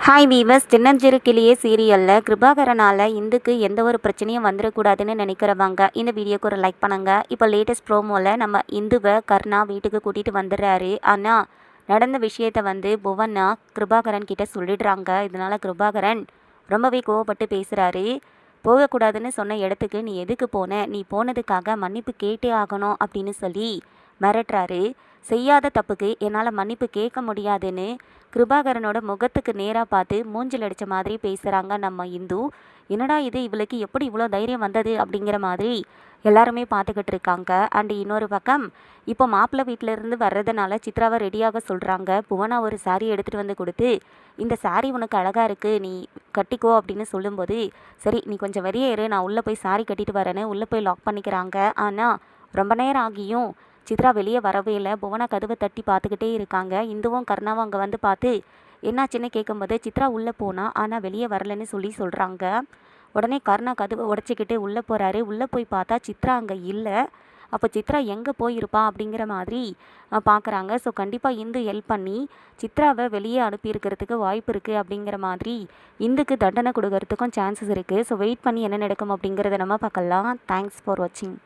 Hi viewers, சின்னஞ்சிறு கிளியே சீரியலில் கிருபாகரனால் இந்துக்கு எந்த ஒரு பிரச்சனையும் வந்துடக்கூடாதுன்னு நினைக்கிறவங்க இந்த வீடியோக்கு ஒரு லைக் பண்ணுங்க. இப்போ லேட்டஸ்ட் ப்ரோமோவில் நம்ம இந்துவை கர்ணா வீட்டுக்கு கூட்டிகிட்டு வந்துடுறாரு. ஆனால் நடந்த விஷயத்த புவனா கிருபாகரன் கிட்ட சொல்லிடுறாங்க. இதனால் கிருபாகரன் ரொம்பவே கோவப்பட்டு பேசுகிறாரு. போகக்கூடாதுன்னு சொன்ன இடத்துக்கு நீ எதுக்கு போன, நீ போனதுக்காக மன்னிப்பு கேட்டே ஆகணும் அப்படின்னு சொல்லி மிரட்டுறாரு. செய்யாத தப்புக்கு என்னால் மன்னிப்பு கேட்க முடியாதுன்னு கிருபாகரனோட முகத்துக்கு நேராக பார்த்து மூஞ்சில் அடித்த மாதிரி பேசுகிறாங்க நம்ம இந்து. என்னடா இது, இவளுக்கு எப்படி இவ்வளோ தைரியம் வந்தது அப்படிங்கிற மாதிரி எல்லாருமே பார்த்துக்கிட்டு இருக்காங்க. அண்டு இன்னொரு பக்கம் இப்போ மாப்பிள்ளை வீட்டிலேருந்து வர்றதுனால சித்ராவை ரெடியாக சொல்கிறாங்க. புவனா ஒரு சாரீ எடுத்துகிட்டு வந்து கொடுத்து, இந்த சாரீ உனக்கு அழகாக இருக்குது, நீ கட்டிக்கோ அப்படின்னு சொல்லும்போது, சரி நீ கொஞ்சம் வெளியே இரு, நான் உள்ளே போய் சாரீ கட்டிட்டு வரேன்னு உள்ளே போய் லாக் பண்ணிக்கிறாங்க. ஆனால் ரொம்ப நேரம் ஆகியும் சித்ரா வெளியே வரவே இல்லை. புவனா கதவை தட்டி பார்த்துக்கிட்டே இருக்காங்க. இந்துவும் கர்ணாவும் அங்கே பார்த்து என்னாச்சுன்னு கேட்கும்போது சித்ரா உள்ளே போனா, ஆனால் வெளியே வரலன்னு சொல்கிறாங்க. உடனே கர்ணா கதவை உடச்சிக்கிட்டு உள்ளே போகிறாரு. உள்ளே போய் பார்த்தா சித்ரா அங்கே இல்லை. அப்போ சித்ரா எங்கே போயிருப்பா அப்படிங்கிற மாதிரி பார்க்குறாங்க. ஸோ கண்டிப்பாக இந்து ஹெல்ப் பண்ணி சித்ராவை வெளியே அனுப்பியிருக்கிறதுக்கு வாய்ப்பு இருக்குது அப்படிங்கிற மாதிரி இந்துக்கு தண்டனை கொடுக்கறதுக்கும் சான்சஸ் இருக்குது. ஸோ வெயிட் பண்ணி என்ன நடக்கும் அப்படிங்கிறத நம்ம பார்க்கலாம். தேங்க்ஸ் ஃபார் வாட்சிங்.